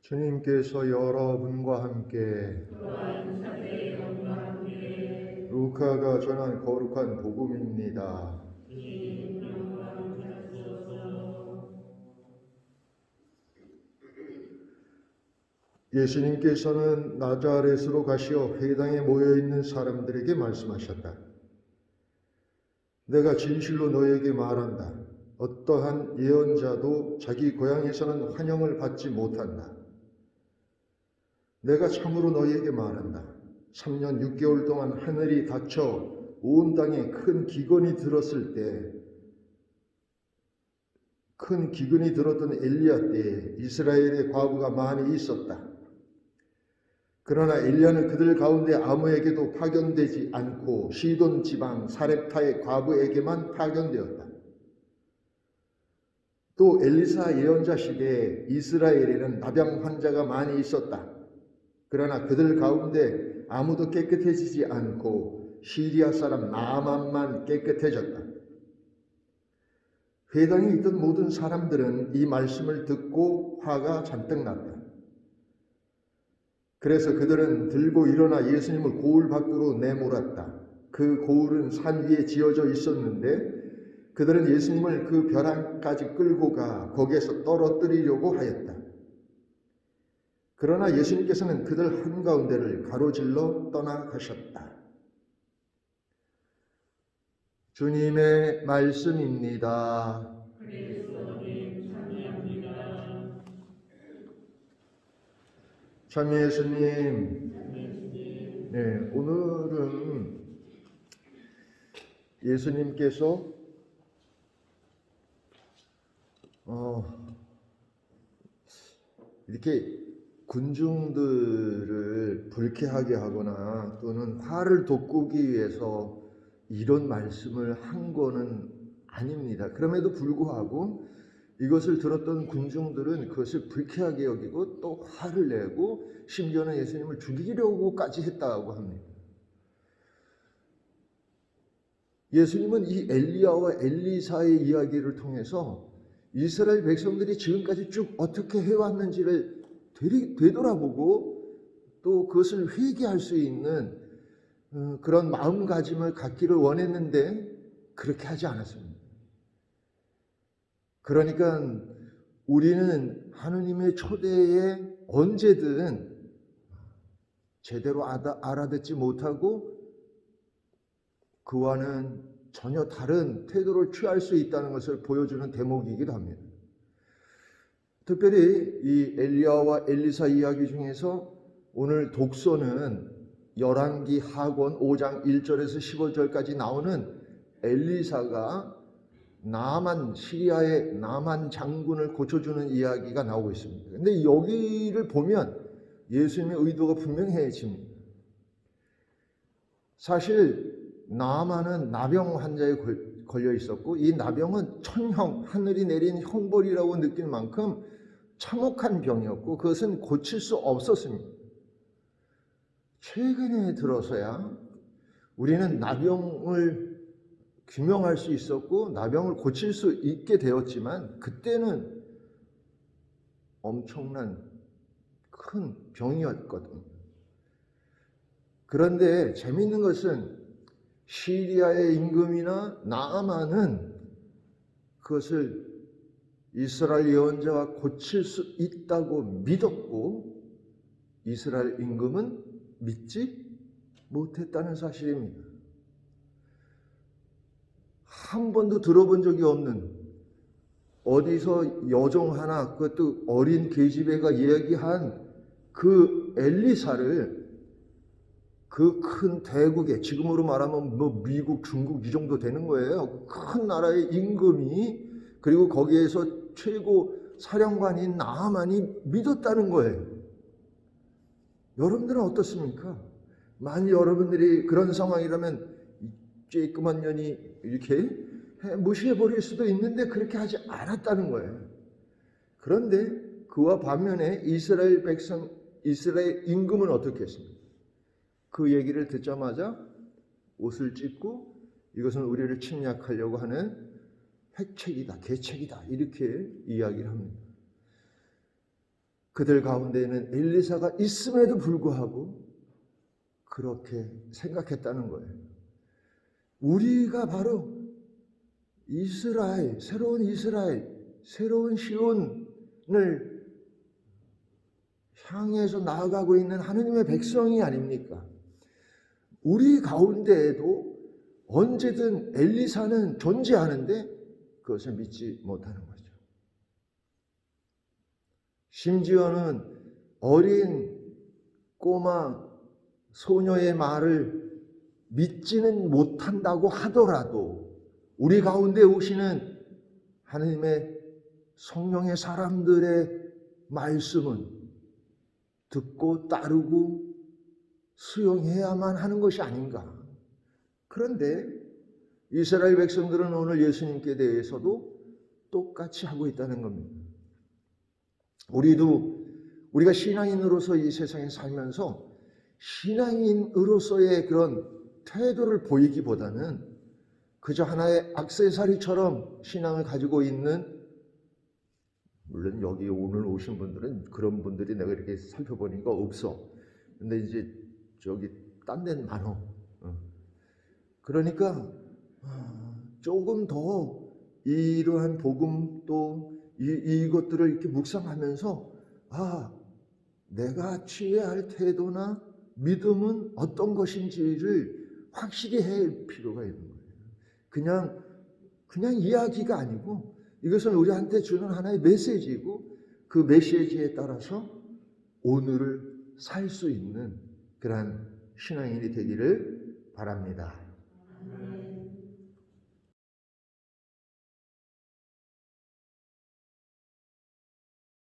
주님께서 여러분과 함께 루카가 전한 거룩한 복음입니다. 예수님께서는 나자렛으로 가시어 회당에 모여있는 사람들에게 말씀하셨다. 내가 진실로 너에게 말한다. 어떠한 예언자도 자기 고향에서는 환영을 받지 못한다. 내가 참으로 너희에게 말한다. 3년 6개월 동안 하늘이 닫혀 온 땅에 큰 기근이 들었을 때, 큰 기근이 들었던 엘리야 때에 이스라엘의 과부가 많이 있었다. 그러나 엘리야는 그들 가운데 아무에게도 파견되지 않고 시돈 지방 사렙타의 과부에게만 파견되었다. 또 엘리사 예언자 시대에 이스라엘에는 나병 환자가 많이 있었다. 그러나 그들 가운데 아무도 깨끗해지지 않고 시리아 사람 나아만만 깨끗해졌다. 회당에 있던 모든 사람들은 이 말씀을 듣고 화가 잔뜩 났다. 그래서 그들은 들고 일어나 예수님을 고을 밖으로 내몰았다. 그 고을은 산 위에 지어져 있었는데 그들은 예수님을 그 벼랑까지 끌고 가 거기에서 떨어뜨리려고 하였다. 그러나 예수님께서는 그들 한가운데를 가로질러 떠나가셨다. 주님의 말씀입니다. 참 예수님, 네, 오늘은 예수님께서 이렇게 군중들을 불쾌하게 하거나 또는 화를 돋구기 위해서 이런 말씀을 한 거는 아닙니다. 그럼에도 불구하고 이것을 들었던 군중들은 그것을 불쾌하게 여기고 또 화를 내고 심지어는 예수님을 죽이려고까지 했다고 합니다. 예수님은 이 엘리야와 엘리사의 이야기를 통해서 이스라엘 백성들이 지금까지 쭉 어떻게 해왔는지를 되돌아보고 또 그것을 회개할 수 있는 그런 마음가짐을 갖기를 원했는데 그렇게 하지 않았습니다. 그러니까 우리는 하느님의 초대에 언제든 제대로 알아듣지 못하고 그와는 전혀 다른 태도를 취할 수 있다는 것을 보여주는 대목이기도 합니다. 특별히 이 엘리야와 엘리사 이야기 중에서 오늘 독서는 열왕기 하권 5장 1절에서 15절까지 나오는 엘리사가 시리아의 나만 장군을 고쳐주는 이야기가 나오고 있습니다. 그런데 여기를 보면 예수님의 의도가 분명해집니다. 사실 나아만은 나병 환자에 걸려 있었고 이 나병은 천형, 하늘이 내린 형벌이라고 느낄 만큼 참혹한 병이었고 그것은 고칠 수 없었습니다. 최근에 들어서야 우리는 나병을 규명할 수 있었고 나병을 고칠 수 있게 되었지만 그때는 엄청난 큰 병이었거든요. 그런데 재미있는 것은 시리아의 임금이나 나아만은 그것을 이스라엘 예언자가 고칠 수 있다고 믿었고 이스라엘 임금은 믿지 못했다는 사실입니다. 한 번도 들어본 적이 없는 어디서 여종 하나 그것도 어린 계집애가 이야기한 그 엘리사를 그 큰 대국에 지금으로 말하면 뭐 미국, 중국 이 정도 되는 거예요. 큰 나라의 임금이 그리고 거기에서 최고 사령관인 나아만이 믿었다는 거예요. 여러분들은 어떻습니까? 만약 여러분들이 그런 상황이라면 쬐끄만 년이 이렇게 무시해버릴 수도 있는데 그렇게 하지 않았다는 거예요. 그런데 그와 반면에 이스라엘 임금은 어떻게 했습니까? 그 얘기를 듣자마자 옷을 찢고 이것은 우리를 침략하려고 하는 핵책이다, 계책이다 이렇게 이야기를 합니다. 그들 가운데에는 엘리사가 있음에도 불구하고 그렇게 생각했다는 거예요. 우리가 바로 이스라엘, 새로운 시온을 향해서 나아가고 있는 하느님의 백성이 아닙니까? 우리 가운데에도 언제든 엘리사는 존재하는데 그것을 믿지 못하는 거죠. 심지어는 어린 꼬마 소녀의 말을 믿지는 못한다고 하더라도 우리 가운데 오시는 하느님의 성령의 사람들의 말씀은 듣고 따르고 수용해야만 하는 것이 아닌가. 그런데 이스라엘 백성들은 오늘 예수님께 대해서도 똑같이 하고 있다는 겁니다. 우리가 신앙인으로서 이 세상에 살면서 신앙인으로서의 그런 태도를 보이기보다는 그저 하나의 액세서리처럼 신앙을 가지고 있는, 물론 여기 오늘 오신 분들은 그런 분들이 내가 이렇게 살펴보니까 없어. 근데 이제 저기 딴 데는 많어. 그러니까 조금 더 이러한 복음 또 이것들을 이렇게 묵상하면서 내가 취해야 할 태도나 믿음은 어떤 것인지를 확실히 할 필요가 있는 거예요. 그냥 이야기가 아니고 이것은 우리한테 주는 하나의 메시지이고 그 메시지에 따라서 오늘을 살 수 있는 그러한 신앙인이 되기를 바랍니다.